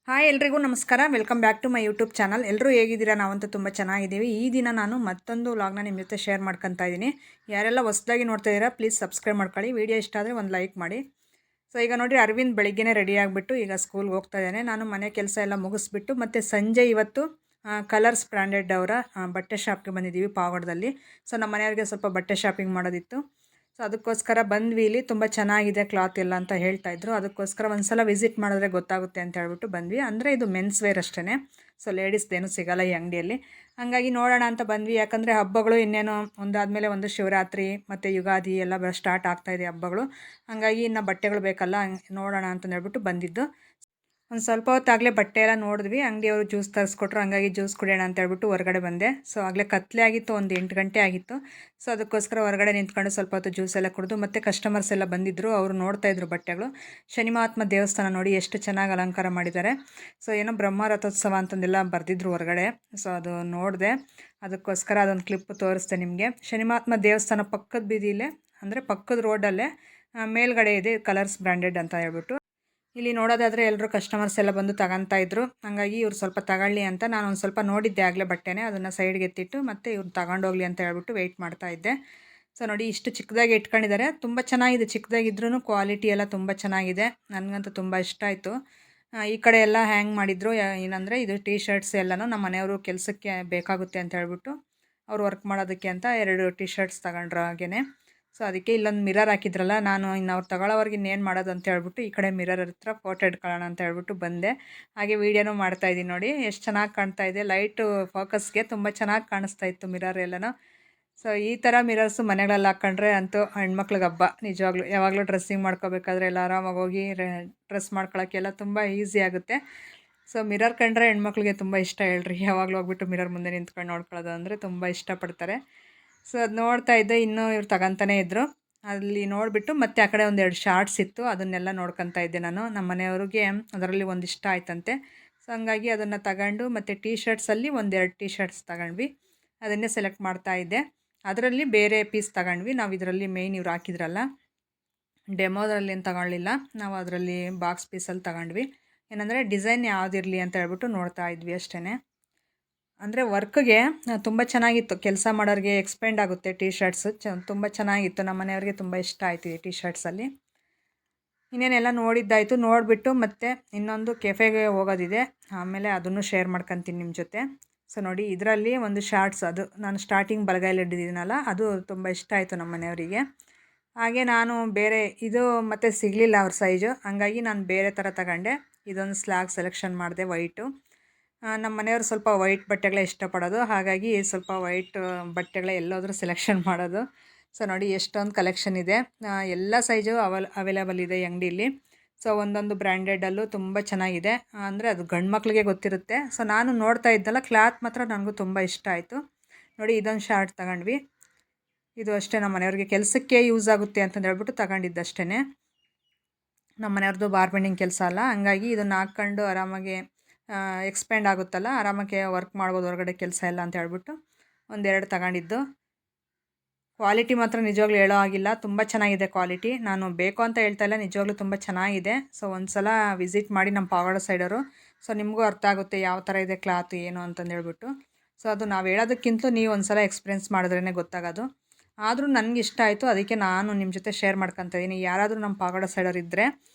Hi ಎಲ್ರಿಗೂ ನಮಸ್ಕಾರ. Welcome back to my YouTube channel. ಎಲ್ಲರೂ ಹೇಗಿದ್ದೀರಾ? ನಾವಂತೂ ತುಂಬ ಚೆನ್ನಾಗಿದ್ದೀವಿ. ಈ ದಿನ ನಾನು ಮತ್ತೊಂದು ವ್ಲಾಗ್ನ ನಿಮ್ಮ ಜೊತೆ ಶೇರ್ ಮಾಡ್ಕೊತಾ ಇದ್ದೀನಿ. ಯಾರೆಲ್ಲ ಹೊಸದಾಗಿ ನೋಡ್ತಾ ಇದ್ದೀರಾ ಪ್ಲೀಸ್ ಸಬ್ಸ್ಕ್ರೈಬ್ ಮಾಡ್ಕೊಳ್ಳಿ. ವಿಡಿಯೋ ಇಷ್ಟ ಆದರೆ ಒಂದು ಲೈಕ್ ಮಾಡಿ. ಸೊ ಈಗ ನೋಡಿ, ಅರವಿಂದ್ ಬೆಳಿಗ್ಗೆನೇ ರೆಡಿ ಆಗಿಬಿಟ್ಟು ಈಗ ಸ್ಕೂಲ್ಗೆ ಹೋಗ್ತಾ ಇದ್ದಾನೆ. ನಾನು ಮನೆ ಕೆಲಸ ಎಲ್ಲ ಮುಗಿಸ್ಬಿಟ್ಟು ಮತ್ತು ಸಂಜೆ ಇವತ್ತು ಕಲರ್ಸ್ ಬ್ರ್ಯಾಂಡೆಡ್ ಅವರ ಬಟ್ಟೆ ಶಾಪ್ಗೆ ಬಂದಿದ್ದೀವಿ ಪಾವಗಡದಲ್ಲಿ. ಸೊ ನಮ್ಮ ಮನೆಯವ್ರಿಗೆ ಸ್ವಲ್ಪ ಬಟ್ಟೆ ಶಾಪಿಂಗ್ ಮಾಡೋದಿತ್ತು. ಸೊ ಅದಕ್ಕೋಸ್ಕರ ಬಂದ್ವಿ. ಇಲ್ಲಿ ತುಂಬ ಚೆನ್ನಾಗಿದೆ ಕ್ಲಾತ್ ಎಲ್ಲ ಅಂತ ಹೇಳ್ತಾಯಿದ್ರು. ಅದಕ್ಕೋಸ್ಕರ ಒಂದು ಸಲ ವಿಸಿಟ್ ಮಾಡಿದ್ರೆ ಗೊತ್ತಾಗುತ್ತೆ ಅಂತ ಹೇಳ್ಬಿಟ್ಟು ಬಂದ್ವಿ. ಅಂದರೆ ಇದು ಮೆನ್ಸ್ ವೇರ್ ಅಷ್ಟೇ, ಸೊ ಲೇಡೀಸ್ದೇನು ಸಿಗೋಲ್ಲ ಈ ಅಂಗಡಿಯಲ್ಲಿ. ಹಾಗಾಗಿ ನೋಡೋಣ ಅಂತ ಬಂದ್ವಿ. ಯಾಕಂದರೆ ಹಬ್ಬಗಳು ಇನ್ನೇನು ಒಂದಾದಮೇಲೆ ಒಂದು ಶಿವರಾತ್ರಿ ಮತ್ತು ಯುಗಾದಿ ಎಲ್ಲ ಸ್ಟಾರ್ಟ್ ಆಗ್ತಾಯಿದೆ ಹಬ್ಬಗಳು. ಹಾಗಾಗಿ ಇನ್ನು ಬಟ್ಟೆಗಳು ಬೇಕಲ್ಲ, ನೋಡೋಣ ಅಂತ ಹೇಳ್ಬಿಟ್ಟು ಬಂದಿದ್ದು. ಒಂದು ಸ್ವಲ್ಪ ಹೊತ್ತಾಗಲೇ ಬಟ್ಟೆ ಎಲ್ಲ ನೋಡಿದ್ವಿ. ಅಂಗಡಿಯವರು ಜ್ಯೂಸ್ ತರಿಸ್ಕೊಟ್ರು, ಹಂಗಾಗಿ ಜ್ಯೂಸ್ ಕುಡಿಯೋಣ ಅಂತ ಹೇಳ್ಬಿಟ್ಟು ಹೊರಗಡೆ ಬಂದೆ. ಸೊ ಆಗಲೇ ಕತ್ಲೆ ಆಗಿತ್ತು, ಒಂದು 8 ಗಂಟೆ ಆಗಿತ್ತು. ಸೊ ಅದಕ್ಕೋಸ್ಕರ ಹೊರಗಡೆ ನಿಂತ್ಕೊಂಡು ಸ್ವಲ್ಪ ಹೊತ್ತು ಜ್ಯೂಸ್ ಎಲ್ಲ ಕುಡಿದು ಮತ್ತು ಕಸ್ಟಮರ್ಸ್ ಎಲ್ಲ ಬಂದಿದ್ದರು. ಅವರು ನೋಡ್ತಾಯಿದ್ರು ಬಟ್ಟೆಗಳು. ಶನಿಮಹಾತ್ಮ ದೇವಸ್ಥಾನ ನೋಡಿ ಎಷ್ಟು ಚೆನ್ನಾಗಿ ಅಲಂಕಾರ ಮಾಡಿದ್ದಾರೆ. ಸೊ ಏನೋ ಬ್ರಹ್ಮ ರಥೋತ್ಸವ ಅಂತಂದೆಲ್ಲ ಬರೆದಿದ್ರು ಹೊರಗಡೆ. ಸೊ ಅದು ನೋಡಿದೆ, ಅದಕ್ಕೋಸ್ಕರ ಅದೊಂದು ಕ್ಲಿಪ್ ತೋರಿಸ್ದೆ ನಿಮಗೆ. ಶನಿಮಹಾತ್ಮ ದೇವಸ್ಥಾನ ಪಕ್ಕದ ಬೀದಿಲೇ, ಅಂದರೆ ಪಕ್ಕದ ರೋಡಲ್ಲೇ ಮೇಲ್ಗಡೆ ಇದೆ ಕಲರ್ಸ್ ಬ್ರ್ಯಾಂಡೆಡ್ ಅಂತ ಹೇಳ್ಬಿಟ್ಟು. ಇಲ್ಲಿ ನೋಡೋದಾದರೆ ಎಲ್ಲರೂ ಕಸ್ಟಮರ್ಸ್ ಎಲ್ಲ ಬಂದು ತಗೊತಾ ಇದ್ರು. ಹಾಗಾಗಿ ಇವ್ರು ಸ್ವಲ್ಪ ತಗೊಳ್ಳಿ ಅಂತ ನಾನು ಒಂದು ಸ್ವಲ್ಪ ನೋಡಿದ್ದೆ ಆಗಲೇ ಬಟ್ಟೆನೇ, ಅದನ್ನು ಸೈಡ್ಗೆ ಎತ್ತಿಟ್ಟು ಮತ್ತು ಇವ್ರು ತಗೊಂಡೋಗ್ಲಿ ಅಂತ ಹೇಳ್ಬಿಟ್ಟು ವೆಯ್ಟ್ ಮಾಡ್ತಾ ಇದ್ದೆ. ಸೊ ನೋಡಿ, ಇಷ್ಟು ಚಿಕ್ಕದಾಗಿ ಇಟ್ಕೊಂಡಿದ್ದಾರೆ. ತುಂಬ ಚೆನ್ನಾಗಿದೆ, ಚಿಕ್ಕದಾಗಿದ್ರೂ ಕ್ವಾಲಿಟಿ ಎಲ್ಲ ತುಂಬ ಚೆನ್ನಾಗಿದೆ. ನನಗಂತೂ ತುಂಬ ಇಷ್ಟ ಆಯಿತು. ಈ ಕಡೆ ಎಲ್ಲ ಹ್ಯಾಂಗ್ ಮಾಡಿದ್ರು. ಏನಂದರೆ ಇದು ಟೀ ಶರ್ಟ್ಸ್ ಎಲ್ಲನೂ ನಮ್ಮ ಮನೆಯವರು ಕೆಲಸಕ್ಕೆ ಬೇಕಾಗುತ್ತೆ ಅಂತ ಹೇಳ್ಬಿಟ್ಟು ಅವ್ರು ವರ್ಕ್ ಮಾಡೋದಕ್ಕೆ ಅಂತ 2 ಟೀ ಶರ್ಟ್ಸ್ ತಗೊಂಡ್ರು ಹಾಗೇ. ಸೊ ಅದಕ್ಕೆ ಇಲ್ಲೊಂದು ಮಿರರ್ ಹಾಕಿದ್ರಲ್ಲ, ನಾನು ಇನ್ನು ಅವ್ರು ತಗೊಳ್ಳೋವರೆಗೆ ಇನ್ನೇನು ಮಾಡೋದು ಅಂತ ಹೇಳ್ಬಿಟ್ಟು ಈ ಕಡೆ ಮಿರರ್ ಹತ್ರ ಫೋಟೋ ಇಟ್ಕೊಳ್ಳೋಣ ಅಂತ ಹೇಳ್ಬಿಟ್ಟು ಬಂದೆ. ಹಾಗೆ ವೀಡಿಯೋನೂ ಮಾಡ್ತಾಯಿದ್ದೀನಿ. ನೋಡಿ ಎಷ್ಟು ಚೆನ್ನಾಗಿ ಕಾಣ್ತಾ ಇದೆ, ಲೈಟು ಫೋಕಸ್ಗೆ ತುಂಬ ಚೆನ್ನಾಗಿ ಕಾಣಿಸ್ತಾ ಇತ್ತು ಮಿರರ್ ಎಲ್ಲನೂ. ಸೊ ಈ ಥರ ಮಿರರ್ಸು ಮನೆಗಳಲ್ಲಿ ಹಾಕ್ಕೊಂಡ್ರೆ ಅಂತೂ ಹೆಣ್ಮಕ್ಳಿಗೆ ಹಬ್ಬ ನಿಜವಾಗ್ಲೂ. ಯಾವಾಗಲೂ ಡ್ರೆಸ್ಸಿಂಗ್ ಮಾಡ್ಕೋಬೇಕಾದ್ರೆ ಎಲ್ಲ ಆರಾಮಾಗಿ ಹೋಗಿ ಡ್ರೆಸ್ ಮಾಡ್ಕೊಳ್ಳೋಕ್ಕೆಲ್ಲ ತುಂಬ ಈಸಿ ಆಗುತ್ತೆ. ಸೊ ಮಿರರ್ ಕಂಡ್ರೆ ಹೆಣ್ಮಕ್ಳಿಗೆ ತುಂಬ ಇಷ್ಟ ಹೇಳ್ರಿ. ಯಾವಾಗಲೂ ಹೋಗ್ಬಿಟ್ಟು ಮಿರರ್ ಮುಂದೆ ನಿಂತ್ಕೊಂಡು ನೋಡ್ಕೊಳ್ಳೋದು ಅಂದರೆ ತುಂಬ ಇಷ್ಟಪಡ್ತಾರೆ. ಸೊ ಅದು ನೋಡ್ತಾ ಇದ್ದೆ, ಇನ್ನೂ ಇವ್ರು ತಗೊತಾನೇ ಇದ್ದರು. ಅಲ್ಲಿ ನೋಡಿಬಿಟ್ಟು ಮತ್ತೆ ಆ ಕಡೆ 1-2 ಶಾರ್ಟ್ಸ್ ಇತ್ತು, ಅದನ್ನೆಲ್ಲ ನೋಡ್ಕೊತಾ ಇದ್ದೆ ನಾನು. ನಮ್ಮ ಮನೆಯವ್ರಿಗೆ ಅದರಲ್ಲಿ ಒಂದು ಇಷ್ಟ ಆಯ್ತಂತೆ. ಸೊ ಹಂಗಾಗಿ ಅದನ್ನು ತಗೊಂಡು ಮತ್ತು ಟೀ ಶರ್ಟ್ಸಲ್ಲಿ 1-2 ಟೀ ಶರ್ಟ್ಸ್ ತಗೊಂಡ್ವಿ. ಅದನ್ನೇ ಸೆಲೆಕ್ಟ್ ಮಾಡ್ತಾ ಇದ್ದೆ. ಅದರಲ್ಲಿ ಬೇರೆ ಪೀಸ್ ತಗೊಂಡ್ವಿ. ನಾವು ಇದರಲ್ಲಿ ಮೇಯ್ನ್ ಇವ್ರು ಹಾಕಿದ್ರಲ್ಲ ಡೆಮೋದ್ರಲ್ಲಿ ಏನು ತಗೊಳ್ಳಿಲ್ಲ, ನಾವು ಅದರಲ್ಲಿ ಬಾಕ್ಸ್ ಪೀಸಲ್ಲಿ ತಗೊಂಡ್ವಿ. ಏನಂದರೆ ಡಿಸೈನ್ ಯಾವುದಿರಲಿ ಅಂತ ಹೇಳ್ಬಿಟ್ಟು ನೋಡ್ತಾ ಇದ್ವಿ ಅಷ್ಟೇ. ಅಂದರೆ ವರ್ಕ್ಗೆ ತುಂಬ ಚೆನ್ನಾಗಿತ್ತು, ಕೆಲಸ ಮಾಡೋರಿಗೆ ಎಕ್ಸ್ಪೆಂಡ್ ಆಗುತ್ತೆ ಟೀ ಶರ್ಟ್ಸು. ತುಂಬ ಚೆನ್ನಾಗಿತ್ತು, ನಮ್ಮ ಮನೆಯವ್ರಿಗೆ ತುಂಬ ಇಷ್ಟ ಆಯ್ತು ಈ ಟೀ ಶರ್ಟ್ಸಲ್ಲಿ. ಇನ್ನೇನೆಲ್ಲ ನೋಡಿದ್ದಾಯಿತು. ನೋಡಿಬಿಟ್ಟು ಮತ್ತೆ ಇನ್ನೊಂದು ಕೆಫೆಗೆ ಹೋಗೋದಿದೆ, ಆಮೇಲೆ ಅದನ್ನು ಶೇರ್ ಮಾಡ್ಕೊತೀನಿ ನಿಮ್ಮ ಜೊತೆ. ಸೊ ನೋಡಿ, ಇದರಲ್ಲಿ ಒಂದು ಶಾರ್ಟ್ಸ್, ಅದು ನಾನು ಸ್ಟಾರ್ಟಿಂಗ್ ಬಲಗೈಲಿ ಹಿಡಿದಿದ್ದೀನಲ್ಲ, ಅದು ತುಂಬ ಇಷ್ಟ ಆಯಿತು ನಮ್ಮ ಮನೆಯವರಿಗೆ. ಹಾಗೆ ನಾನು ಬೇರೆ ಇದು ಮತ್ತೆ ಸಿಗಲಿಲ್ಲ ಅವ್ರ ಸೈಜು, ಹಂಗಾಗಿ ನಾನು ಬೇರೆ ಥರ ತಗೊಂಡೆ. ಇದೊಂದು ಸ್ಲಾಗ್ ಸೆಲೆಕ್ಷನ್ ಮಾಡಿದೆ ವೈಟು. ನಮ್ಮ ಮನೆಯವರು ಸ್ವಲ್ಪ ವೈಟ್ ಬಟ್ಟೆಗಳೇ ಇಷ್ಟಪಡೋದು, ಹಾಗಾಗಿ ಸ್ವಲ್ಪ ವೈಟ್ ಬಟ್ಟೆಗಳೇ ಎಲ್ಲೋದ್ರೂ ಸೆಲೆಕ್ಷನ್ ಮಾಡೋದು. ಸೊ ನೋಡಿ, ಎಷ್ಟೊಂದು ಕಲೆಕ್ಷನ್ ಇದೆ, ಎಲ್ಲ ಸೈಜು ಅವೈಲೇಬಲ್ ಇದೆ ಈ ಅಂಗಡಿಯಲ್ಲಿ. ಸೊ ಒಂದೊಂದು ಬ್ರ್ಯಾಂಡೆಡಲ್ಲೂ ತುಂಬ ಚೆನ್ನಾಗಿದೆ, ಅಂದರೆ ಅದು ಗಂಡು ಮಕ್ಕಳಿಗೆ ಗೊತ್ತಿರುತ್ತೆ. ಸೊ ನಾನು ನೋಡ್ತಾ ಇದ್ದಲ್ಲ, ಕ್ಲಾತ್ ಮಾತ್ರ ನನಗೂ ತುಂಬ ಇಷ್ಟ ಆಯಿತು. ನೋಡಿ, ಇದೊಂದು ಶಾರ್ಟ್ ತಗೊಂಡ್ವಿ. ಇದು ಅಷ್ಟೇ ನಮ್ಮ ಮನೆಯವ್ರಿಗೆ ಕೆಲಸಕ್ಕೆ ಯೂಸ್ ಆಗುತ್ತೆ ಅಂತಂದು ಹೇಳ್ಬಿಟ್ಟು ತಗೊಂಡಿದ್ದಷ್ಟೇ. ನಮ್ಮ ಮನೆಯವ್ರದ್ದು ಬಾರ್ಬೆಂಡಿಂಗ್ ಕೆಲಸ ಅಲ್ಲ, ಹಂಗಾಗಿ ಇದನ್ನು ಹಾಕ್ಕೊಂಡು ಆರಾಮಾಗಿ ಎಕ್ಸ್ಪೆಂಡ್ ಆಗುತ್ತಲ್ಲ, ಆರಾಮಾಗೆ ವರ್ಕ್ ಮಾಡ್ಬೋದು ಹೊರಗಡೆ ಕೆಲಸ ಎಲ್ಲ ಅಂತ ಹೇಳ್ಬಿಟ್ಟು 1-2 ತಗೊಂಡಿದ್ದು. ಕ್ವಾಲಿಟಿ ಮಾತ್ರ ನಿಜವಾಗ್ಲೂ ಹೇಳೋ ಆಗಿಲ್ಲ, ತುಂಬ ಚೆನ್ನಾಗಿದೆ ಕ್ವಾಲಿಟಿ. ನಾನು ಬೇಕು ಅಂತ ಹೇಳ್ತಾ ಇಲ್ಲ, ನಿಜವಾಗ್ಲೂ ತುಂಬ ಚೆನ್ನಾಗಿದೆ. ಸೊ ಒಂದು ಸಲ ವಿಸಿಟ್ ಮಾಡಿ ನಮ್ಮ ಪಾವಗಡ ಸೈಡವರು. ಸೊ ನಿಮಗೂ ಅರ್ಥ ಆಗುತ್ತೆ ಯಾವ ಥರ ಇದೆ ಕ್ಲಾತ್ ಏನು ಅಂತಂದು ಹೇಳ್ಬಿಟ್ಟು. ಸೊ ಅದು ನಾವು ಹೇಳೋದಕ್ಕಿಂತಲೂ ನೀವು ಒಂದು ಸಲ ಎಕ್ಸ್ಪೀರಿಯೆನ್ಸ್ ಮಾಡಿದ್ರೇ ಗೊತ್ತಾಗೋದು. ಆದರೂ ನನಗೆ ಇಷ್ಟ ಆಯಿತು, ಅದಕ್ಕೆ ನಾನು ನಿಮ್ಮ ಜೊತೆ ಶೇರ್ ಮಾಡ್ಕೊತಾ ಇದ್ದೀನಿ. ಯಾರಾದರೂ ನಮ್ಮ ಪಾವಗಡ ಸೈಡವ್ರು ಇದ್ದರೆ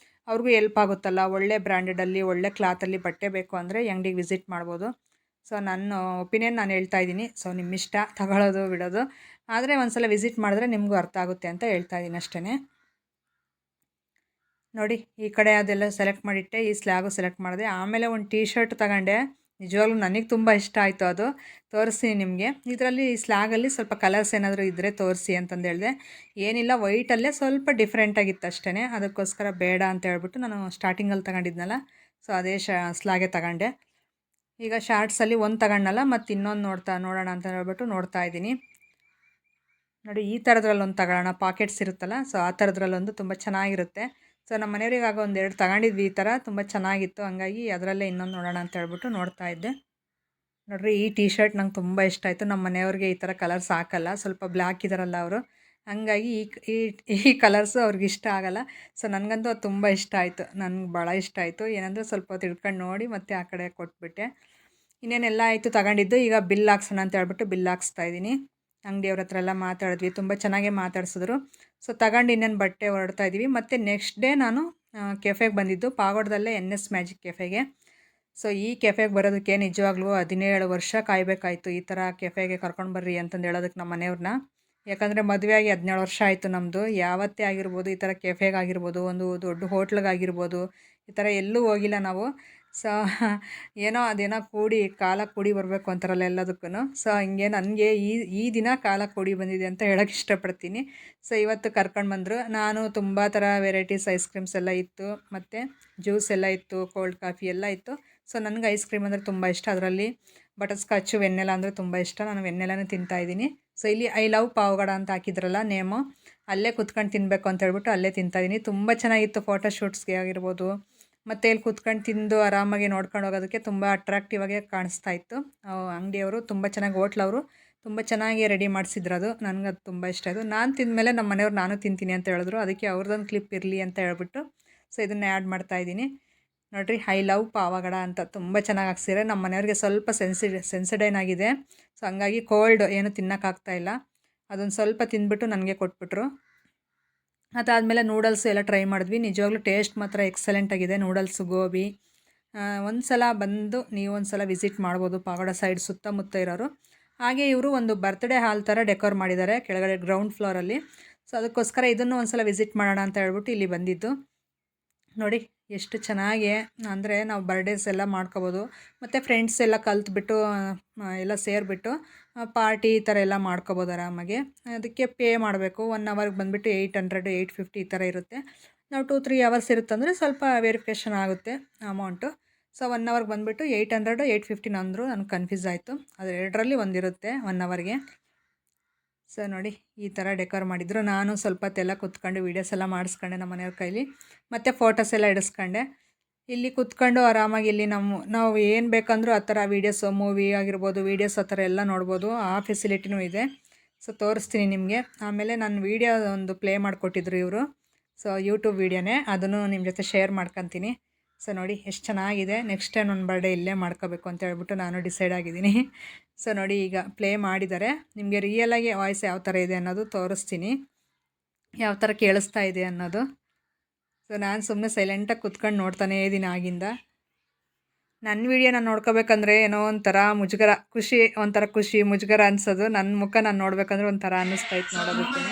ಅವ್ರಿಗೂ ಹೆಲ್ಪ್ ಆಗುತ್ತಲ್ಲ, ಒಳ್ಳೆ ಬ್ರ್ಯಾಂಡೆಡಲ್ಲಿ ಒಳ್ಳೆ ಕ್ಲಾತಲ್ಲಿ ಬಟ್ಟೆ ಬೇಕು ಅಂದರೆ ಈ ಅಂಗಡಿಗೆ ವಿಸಿಟ್ ಮಾಡ್ಬೋದು. ಸೊ ನನ್ನ ಒಪಿನಿಯನ್ ನಾನು ಹೇಳ್ತಾ ಇದ್ದೀನಿ. ಸೊ ನಿಮ್ಮಿಷ್ಟ ತಗೊಳ್ಳೋದು ಬಿಡೋದು, ಆದರೆ ಒಂದು ಸಲ ವಿಸಿಟ್ ಮಾಡಿದ್ರೆ ನಿಮಗೂ ಅರ್ಥ ಆಗುತ್ತೆ ಅಂತ ಹೇಳ್ತಾ ಇದ್ದೀನಿ ಅಷ್ಟೇ. ನೋಡಿ, ಈ ಕಡೆ ಅದೆಲ್ಲ ಸೆಲೆಕ್ಟ್ ಮಾಡಿಟ್ಟೆ, ಈ ಸ್ಲ್ಯಾಗು ಸೆಲೆಕ್ಟ್ ಮಾಡಿದೆ. ಆಮೇಲೆ ಒಂದು ಟೀ ಶರ್ಟ್ ತಗೊಂಡೆ, ನಿಜವಾಗ್ಲೂ ನನಗೆ ತುಂಬ ಇಷ್ಟ ಆಯಿತು. ಅದು ತೋರಿಸ್ತೀನಿ ನಿಮಗೆ. ಇದರಲ್ಲಿ ಈ ಸ್ಲ್ಯಾಗಲ್ಲಿ ಸ್ವಲ್ಪ ಕಲರ್ಸ್ ಏನಾದರೂ ಇದ್ದರೆ ತೋರಿಸಿ ಅಂತಂದು ಹೇಳಿದೆ. ಏನಿಲ್ಲ, ವೈಟಲ್ಲೇ ಸ್ವಲ್ಪ ಡಿಫ್ರೆಂಟಾಗಿತ್ತು ಅಷ್ಟೇ, ಅದಕ್ಕೋಸ್ಕರ ಬೇಡ ಅಂತ ಹೇಳ್ಬಿಟ್ಟು ನಾನು ಸ್ಟಾರ್ಟಿಂಗಲ್ಲಿ ತಗೊಂಡಿದ್ನಲ್ಲ, ಸೊ ಅದೇ ಸ್ಲ್ಯಾಗೆ ತಗೊಂಡೆ. ಈಗ ಶಾರ್ಟ್ಸಲ್ಲಿ ಒಂದು ತಗೊಂಡಲ್ಲ, ಮತ್ತು ಇನ್ನೊಂದು ನೋಡೋಣ ಅಂತ ಹೇಳ್ಬಿಟ್ಟು ನೋಡ್ತಾ ಇದ್ದೀನಿ. ನೋಡಿ, ಈ ಥರದ್ರಲ್ಲೊಂದು ತಗೊಳ್ಳೋಣ, ಪಾಕೆಟ್ಸ್ ಇರುತ್ತಲ್ಲ, ಸೊ ಆ ಥರದ್ರಲ್ಲೊಂದು ತುಂಬ ಚೆನ್ನಾಗಿರುತ್ತೆ. ಸೊ ನಮ್ಮ ಮನೆಯವ್ರಿಗೆ ಆಗ 1-2 ತಗೊಂಡಿದ್ವಿ ಈ ಥರ, ತುಂಬ ಚೆನ್ನಾಗಿತ್ತು. ಹಂಗಾಗಿ ಅದರಲ್ಲೇ ಇನ್ನೊಂದು ನೋಡೋಣ ಅಂತ ಹೇಳ್ಬಿಟ್ಟು ನೋಡ್ತಾ ಇದ್ದೆ. ನೋಡಿರಿ, ಈ ಟೀ ಶರ್ಟ್ ನಂಗೆ ತುಂಬ ಇಷ್ಟ ಆಯಿತು. ನಮ್ಮ ಮನೆಯವ್ರಿಗೆ ಈ ಥರ ಕಲರ್ಸ್ ಹಾಕಲ್ಲ, ಸ್ವಲ್ಪ ಬ್ಲ್ಯಾಕ್ ಇದ್ದಾರಲ್ಲ ಅವರು, ಹಂಗಾಗಿ ಈ ಈ ಕಲರ್ಸು ಅವ್ರಿಗೆ ಇಷ್ಟ ಆಗಲ್ಲ. ಸೊ ನನಗಂತೂ ಅದು ತುಂಬ ಇಷ್ಟ ಆಯಿತು. ನನಗೆ ಭಾಳ ಇಷ್ಟ ಆಯಿತು. ಏನಂದರೆ ಸ್ವಲ್ಪ ಹೊತ್ತು ಇಟ್ಕೊಂಡು ನೋಡಿ ಮತ್ತೆ ಆ ಕಡೆ ಕೊಟ್ಬಿಟ್ಟೆ. ಇನ್ನೇನೆಲ್ಲ ಆಯಿತು ತಗೊಂಡಿದ್ದು. ಈಗ ಬಿಲ್ ಹಾಕ್ಸೋಣ ಅಂತ ಹೇಳ್ಬಿಟ್ಟು ಬಿಲ್ ಹಾಕ್ಸ್ತಾ ಇದ್ದೀನಿ. ಅಂಗಡಿಯವ್ರ ಹತ್ರ ಎಲ್ಲ ಮಾತಾಡಿದ್ವಿ. ತುಂಬ ಚೆನ್ನಾಗೇ ಮಾತಾಡ್ಸಿದ್ರು. ಸೊ ತಗೊಂಡು ಇನ್ನೇನು ಬಟ್ಟೆ ಹೊರಡ್ತಾ ಇದ್ದೀವಿ. ಮತ್ತು ನೆಕ್ಸ್ಟ್ ಡೇ ನಾನು ಕೆಫೆಗೆ ಬಂದಿದ್ದು, ಪಾವಗಡದಲ್ಲೇ NS ಮ್ಯಾಜಿಕ್ ಕೆಫೆಗೆ. ಸೊ ಈ ಕೆಫೆಗೆ ಬರೋದಕ್ಕೆ ನಿಜವಾಗ್ಲೂ 17 ವರ್ಷ ಕಾಯಬೇಕಾಯಿತು. ಈ ಥರ ಕೆಫೆಗೆ ಕರ್ಕೊಂಡು ಬರ್ರಿ ಅಂತಂದು ಹೇಳೋದಕ್ಕೆ ನಮ್ಮ ಮನೆಯವ್ರನ್ನ. ಯಾಕಂದರೆ ಮದುವೆ ಆಗಿ 17 ವರ್ಷ ಆಯಿತು ನಮ್ಮದು. ಯಾವತ್ತೇ ಆಗಿರ್ಬೋದು, ಈ ಥರ ಕೆಫೆಗಾಗಿರ್ಬೋದು, ಒಂದು ದೊಡ್ಡ ಹೋಟ್ಲಿಗಾಗಿರ್ಬೋದು, ಈ ಥರ ಎಲ್ಲೂ ಹೋಗಿಲ್ಲ ನಾವು. ಸೊ ಏನೋ ಅದೇನೋ ಕಾಲ ಕೂಡಿ ಬರಬೇಕು ಅಂತಾರಲ್ಲ ಎಲ್ಲದಕ್ಕೂ. ಸೊ ಹಂಗೆ ನನಗೆ ಈ ದಿನ ಕಾಲ ಕೂಡಿ ಬಂದಿದೆ ಅಂತ ಹೇಳೋಕ್ಕೆ ಇಷ್ಟಪಡ್ತೀನಿ. ಸೊ ಇವತ್ತು ಕರ್ಕೊಂಡು ಬಂದರು. ನಾನು ತುಂಬ ಥರ ವೆರೈಟೀಸ್ ಐಸ್ ಕ್ರೀಮ್ಸ್ ಎಲ್ಲ ಇತ್ತು, ಮತ್ತು ಜ್ಯೂಸ್ ಎಲ್ಲ ಇತ್ತು, ಕೋಲ್ಡ್ ಕಾಫಿ ಎಲ್ಲ ಇತ್ತು. ಸೊ ನನಗೆ ಐಸ್ ಕ್ರೀಮ್ ಅಂದರೆ ತುಂಬ ಇಷ್ಟ. ಅದರಲ್ಲಿ ಬಟರ್ ಸ್ಕಾಚು, ವೆನ್ನೆಲ್ಲ ಅಂದರೆ ತುಂಬ ಇಷ್ಟ. ನಾನು ವೆನ್ನೆಲ್ಲನೇ ತಿಂತಾಯಿದ್ದೀನಿ. ಸೊ ಇಲ್ಲಿ ಐ ಲವ್ ಪಾವಗಡ ಅಂತ ಹಾಕಿದ್ರಲ್ಲ ನೇಮು, ಅಲ್ಲೇ ಕುತ್ಕೊಂಡು ತಿನ್ನಬೇಕು ಅಂತ ಹೇಳ್ಬಿಟ್ಟು ಅಲ್ಲೇ ತಿಂತಾಯಿದ್ದೀನಿ. ತುಂಬ ಚೆನ್ನಾಗಿತ್ತು ಫೋಟೋಶೂಟ್ಸ್ಗೆ ಆಗಿರ್ಬೋದು, ಮತ್ತು ಇಲ್ಲಿ ಕುತ್ಕೊಂಡು ತಿಂದು ಆರಾಮಾಗಿ ನೋಡ್ಕೊಂಡು ಹೋಗೋದಕ್ಕೆ ತುಂಬ ಅಟ್ರಾಕ್ಟಿವ್ ಆಗಿ ಕಾಣಿಸ್ತಾ ಇತ್ತು. ಅಂಗಡಿಯವರು ತುಂಬ ಚೆನ್ನಾಗಿ, ಹೋಟ್ಲವರು ತುಂಬ ಚೆನ್ನಾಗಿ ರೆಡಿ ಮಾಡಿಸಿದ್ರು. ಅದು ನನಗದು ತುಂಬ ಇಷ್ಟ ಆಯಿತು. ನಾನು ತಿಂದಮೇಲೆ ನಮ್ಮ ಮನೆಯವ್ರು ನಾನು ತಿಂತೀನಿ ಅಂತ ಹೇಳಿದ್ರು. ಅದಕ್ಕೆ ಅವ್ರದ್ದೊಂದು ಕ್ಲಿಪ್ ಇರಲಿ ಅಂತ ಹೇಳ್ಬಿಟ್ಟು ಸೊ ಇದನ್ನು ಆ್ಯಡ್ ಮಾಡ್ತಾಯಿದ್ದೀನಿ. ನೋಡಿರಿ, ಐ ಲವ್ ಪಾವಗಡ ಅಂತ ತುಂಬ ಚೆನ್ನಾಗಿ ಹಾಕ್ಸಿದ್ರೆ. ನಮ್ಮ ಮನೆಯವ್ರಿಗೆ ಸ್ವಲ್ಪ ಸೆನ್ಸಿಡೈನ್ ಆಗಿದೆ. ಸೊ ಹಂಗಾಗಿ ಕೋಲ್ಡ್ ಏನು ತಿನ್ನೋಕ್ಕಾಗ್ತಾಯಿಲ್ಲ. ಅದೊಂದು ಸ್ವಲ್ಪ ತಿಂದ್ಬಿಟ್ಟು ನನಗೆ ಕೊಟ್ಬಿಟ್ರು. ಅದಾದಮೇಲೆ ನೂಡಲ್ಸು ಎಲ್ಲ ಟ್ರೈ ಮಾಡಿದ್ವಿ. ನಿಜವಾಗ್ಲೂ ಟೇಸ್ಟ್ ಮಾತ್ರ ಎಕ್ಸಲೆಂಟ್ ಆಗಿದೆ. ನೂಡಲ್ಸು, ಗೋಬಿ ಒಂದು ಸಲ ಬಂದು ನೀವು ಒಂದು ಸಲ ವಿಸಿಟ್ ಮಾಡ್ಬೋದು ಪಾವಗಡ ಸೈಡ್ ಸುತ್ತಮುತ್ತ ಇರೋರು. ಹಾಗೆ ಇವರು ಒಂದು ಬರ್ತ್ಡೇ ಹಾಲ್ ಥರ ಡೆಕೋರ್ ಮಾಡಿದ್ದಾರೆ ಕೆಳಗಡೆ ಗ್ರೌಂಡ್ ಫ್ಲೋರಲ್ಲಿ. ಸೊ ಅದಕ್ಕೋಸ್ಕರ ಇದನ್ನು ಒಂದು ಸಲ ವಿಸಿಟ್ ಮಾಡೋಣ ಅಂತ ಹೇಳ್ಬಿಟ್ಟು ಇಲ್ಲಿ ಬಂದಿದ್ದು. ನೋಡಿ ಎಷ್ಟು ಚೆನ್ನಾಗಿ, ಅಂದರೆ ನಾವು ಬರ್ಡೇಸ್ ಎಲ್ಲ ಮಾಡ್ಕೋಬೋದು. ಮತ್ತು ಫ್ರೆಂಡ್ಸ್ ಎಲ್ಲ ಕಲ್ತ್ಬಿಟ್ಟು ಎಲ್ಲ ಸೇರಿಬಿಟ್ಟು ಪಾರ್ಟಿ ಈ ಥರ ಎಲ್ಲ ಮಾಡ್ಕೋಬೋದು ಆರಾಮಾಗಿ. ಅದಕ್ಕೆ ಪೇ ಮಾಡಬೇಕು. 1 ಅವರ್ಗೆ ಬಂದುಬಿಟ್ಟು 800, 850 ಈ ಥರ ಇರುತ್ತೆ. ನಾವು 2-3 ಅವರ್ಸ್ ಇರುತ್ತಂದರೆ ಸ್ವಲ್ಪ ವೆರಿಫಿಕೇಷನ್ ಆಗುತ್ತೆ ಅಮೌಂಟು. ಸೊ 1 ಅವರ್ಗೆ ಬಂದುಬಿಟ್ಟು 800, 850 ಅಂದರು. ನನಗೆ ಕನ್ಫ್ಯೂಸ್ ಆಯಿತು. ಅದು ಎರಡರಲ್ಲಿ ಒಂದಿರುತ್ತೆ 1 ಅವರ್ಗೆ. ಸೊ ನೋಡಿ ಈ ಥರ ಡೆಕೋರ್ ಮಾಡಿದ್ರು. ನಾನು ಸ್ವಲ್ಪ ಹೊತ್ತೆಲ್ಲ ಕೂತ್ಕೊಂಡು ವೀಡಿಯೋಸ್ ಎಲ್ಲ ಮಾಡಿಸ್ಕೊಂಡೆ ನಮ್ಮ ಮನೆಯವ್ರ ಕೈಲಿ, ಮತ್ತು ಫೋಟೋಸ್ ಎಲ್ಲ ಇಡಿಸ್ಕೊಂಡೆ. ಇಲ್ಲಿ ಕೂತ್ಕೊಂಡು ಆರಾಮಾಗಿ ಇಲ್ಲಿ ನಾವು ಏನು ಬೇಕಂದ್ರೂ ಆ ಥರ ವೀಡಿಯೋಸು, ಮೂವಿ ಆಗಿರ್ಬೋದು, ವೀಡಿಯೋಸ್ ಆ ಥರ ಎಲ್ಲ ನೋಡ್ಬೋದು. ಆ ಫೆಸಿಲಿಟಿನೂ ಇದೆ. ಸೊ ತೋರಿಸ್ತೀನಿ ನಿಮಗೆ. ಆಮೇಲೆ ನಾನು ವೀಡಿಯೋ ಒಂದು ಪ್ಲೇ ಮಾಡಿಕೊಟ್ಟಿದ್ರು ಇವರು. ಸೊ ಯೂಟ್ಯೂಬ್ ವೀಡಿಯೋನೇ, ಅದನ್ನು ನಿಮ್ಮ ಜೊತೆ ಶೇರ್ ಮಾಡ್ಕೊತೀನಿ. ಸೊ ನೋಡಿ ಎಷ್ಟು ಚೆನ್ನಾಗಿದೆ. ನೆಕ್ಸ್ಟ್ ಟೈಮ್ ನನ್ನ ಬರ್ಡೇ ಇಲ್ಲೇ ಮಾಡ್ಕೋಬೇಕು ಅಂತ ಹೇಳ್ಬಿಟ್ಟು ನಾನು ಡಿಸೈಡ್ ಆಗಿದ್ದೀನಿ. ಸೊ ನೋಡಿ ಈಗ ಪ್ಲೇ ಮಾಡಿದ್ದಾರೆ. ನಿಮಗೆ ರಿಯಲಾಗಿ ವಾಯ್ಸ್ ಯಾವ ಥರ ಇದೆ ಅನ್ನೋದು ತೋರಿಸ್ತೀನಿ, ಯಾವ ಥರ ಕೇಳಿಸ್ತಾ ಇದೆ ಅನ್ನೋದು. ಸೊ ನಾನು ಸುಮ್ಮನೆ ಸೈಲೆಂಟಾಗಿ ಕುತ್ಕೊಂಡು ನೋಡ್ತಾನೇ ಇದ್ದೀನಿ ಆಗಿಂದ. ನನ್ನ ವೀಡಿಯೋ ನಾನು ನೋಡ್ಕೋಬೇಕಂದ್ರೆ ಏನೋ ಒಂಥರ ಮುಜುಗರ, ಒಂಥರ ಖುಷಿ ಮುಜುಗರ ಅನ್ಸೋದು. ನನ್ನ ಮುಖ ನಾನು ನೋಡ್ಬೇಕಂದ್ರೆ ಒಂಥರ ಅನ್ನಿಸ್ತಾ ಇತ್ತು ನೋಡೋದಕ್ಕೆ.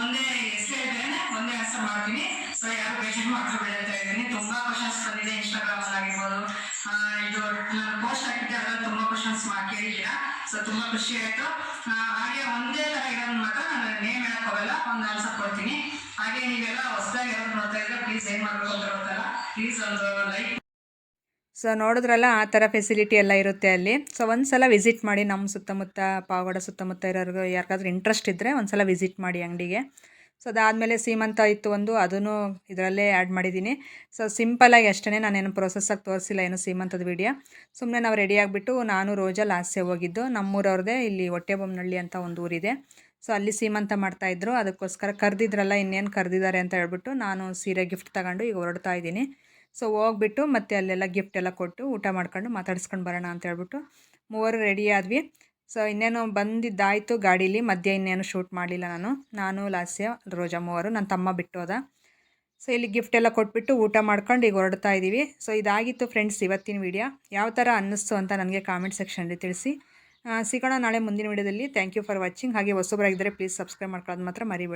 ಒಂದೇ ಹೆಸರು ಹೇಳ್ತೇನೆ, ಒಂದೇ ಆನ್ಸರ್ ಮಾಡ್ತೀನಿ. ಸೊ ಯಾರು ಬೇಜಾರು ಮಾಡ್ಕೊಬೇಡಿ ಅಂತ ಇದ್ದೀನಿ. ತುಂಬ ಕ್ವಶನ್ಸ್ ಬಂದಿದೆ ಇನ್ಸ್ಟಾಗ್ರಾಮಲ್ಲಿ ಆಗಿರ್ಬೋದು, ಇದು ನಾನು ಪೋಸ್ಟ್ ಹಾಕಿದ್ದೆ, ಅದರಲ್ಲಿ ತುಂಬ ಕ್ವಶನ್ಸ್ ಕೇಳಿದ್ದೀರಾ. ಸೊ ತುಂಬ ಖುಷಿ ಆಯಿತು. ಹಾಗೆ ಒಂದೇ ಥರ ಇರೋದು ಮಾತ್ರ ನಾನು ನೇಮ್ ಹೇಳಕ್ ಹೋಗಲ್ಲ, ಒಂದು ಆನ್ಸರ್ ಕೊಡ್ತೀನಿ. ಹಾಗೆ ನೀವೆಲ್ಲ ಹೊಸದಾಗಿ ಯಾರು ನೋಡ್ತಾ ಇದ್ರೆ ಪ್ಲೀಸ್ ಏನು ಮಾಡಬೇಕು ಅಂತ ಗೊತ್ತಲ್ಲ, ಪ್ಲೀಸ್ ಒಂದು ಲೈಕ್. ಸೊ ನೋಡಿದ್ರಲ್ಲ, ಆ ಥರ ಫೆಸಿಲಿಟಿ ಎಲ್ಲ ಇರುತ್ತೆ ಅಲ್ಲಿ. ಸೊ ಒಂದು ಸಲ ವಿಸಿಟ್ ಮಾಡಿ. ನಮ್ಮ ಸುತ್ತಮುತ್ತ ಪಾವಗಡ ಸುತ್ತಮುತ್ತ ಇರೋರಿಗೆ ಯಾರಿಗಾದ್ರೂ ಇಂಟ್ರೆಸ್ಟ್ ಇದ್ದರೆ ಒಂದು ಸಲ ವಿಸಿಟ್ ಮಾಡಿ ಅಂಗಡಿಗೆ. ಸೊ ಅದಾದಮೇಲೆ ಸೀಮಂತ ಇತ್ತು ಒಂದು, ಅದನ್ನು ಇದರಲ್ಲೇ ಆ್ಯಡ್ ಮಾಡಿದ್ದೀನಿ. ಸೊ ಸಿಂಪಲಾಗಿ ಅಷ್ಟೇ, ನಾನೇನು ಪ್ರೊಸೆಸ್ಸಾಗಿ ತೋರಿಸಿಲ್ಲ ಏನು ಸೀಮಂತದ ವೀಡಿಯೋ. ಸುಮ್ಮನೆ ನಾವು ರೆಡಿ ಆಗಿಬಿಟ್ಟು ನಾನು ರೋಜಾ ಲಾಸ್ಟೇ ಹೋಗಿದ್ದು. ನಮ್ಮೂರವ್ರದ್ದೇ ಇಲ್ಲಿ ಹೊಟ್ಟೆಬೊಮ್ಮನಹಳ್ಳಿ ಅಂತ ಒಂದು ಊರಿದೆ. ಸೊ ಅಲ್ಲಿ ಸೀಮಂತ ಮಾಡ್ತಾಯಿದ್ರು. ಅದಕ್ಕೋಸ್ಕರ ಕರೆದಿದ್ರಲ್ಲ, ಇನ್ನೇನು ಕರೆದಿದ್ದಾರೆ ಅಂತ ಹೇಳ್ಬಿಟ್ಟು ನಾನು ಸೀರೆ ಗಿಫ್ಟ್ ತಗೊಂಡು ಈಗ ಹೊರಡ್ತಾ ಇದ್ದೀನಿ. ಸೊ ಹೋಗ್ಬಿಟ್ಟು ಮತ್ತೆ ಅಲ್ಲೆಲ್ಲ ಗಿಫ್ಟ್ ಎಲ್ಲ ಕೊಟ್ಟು ಊಟ ಮಾಡ್ಕೊಂಡು ಮಾತಾಡ್ಸ್ಕೊಂಡು ಬರೋಣ ಅಂತ ಹೇಳ್ಬಿಟ್ಟು ಮೂವರು ರೆಡಿ ಆದ್ವಿ. ಸೊ ಇನ್ನೇನು ಬಂದಿದ್ದಾಯಿತು ಗಾಡೀಲಿ. ಮಧ್ಯೆ ಇನ್ನೇನು ಶೂಟ್ ಮಾಡಲಿಲ್ಲ ನಾನು ಲಾಸ್ಯ, ರೋಜಾ ಮೂವರು, ನನ್ನ ತಮ್ಮ ಬಿಟ್ಟು ಹೋದ. ಸೊ ಇಲ್ಲಿ ಗಿಫ್ಟ್ ಎಲ್ಲ ಕೊಟ್ಬಿಟ್ಟು ಊಟ ಮಾಡ್ಕೊಂಡು ಈಗ ಹೊರಡ್ತಾ ಇದ್ದೀವಿ. ಸೊ ಇದಾಗಿತ್ತು ಫ್ರೆಂಡ್ಸ್ ಇವತ್ತಿನ ವೀಡಿಯೋ. ಯಾವ ಥರ ಅನ್ನಿಸ್ತು ಅಂತ ನನಗೆ ಕಾಮೆಂಟ್ ಸೆಕ್ಷನಲ್ಲಿ ತಿಳಿಸಿ. ಸಿಗೋಣ ನಾಳೆ ಮುಂದಿನ ವೀಡಿಯೋದಲ್ಲಿ. Thank you for watching. ಹಾಗೆ ಹೊಸಬರಾಗಿದ್ದರೆ ಪ್ಲೀಸ್ ಸಬ್ಸ್ಕ್ರೈಬ್ ಮಾಡ್ಕೊಳ್ಳೋದು ಮಾತ್ರ ಮರಿಬೇಡಿ.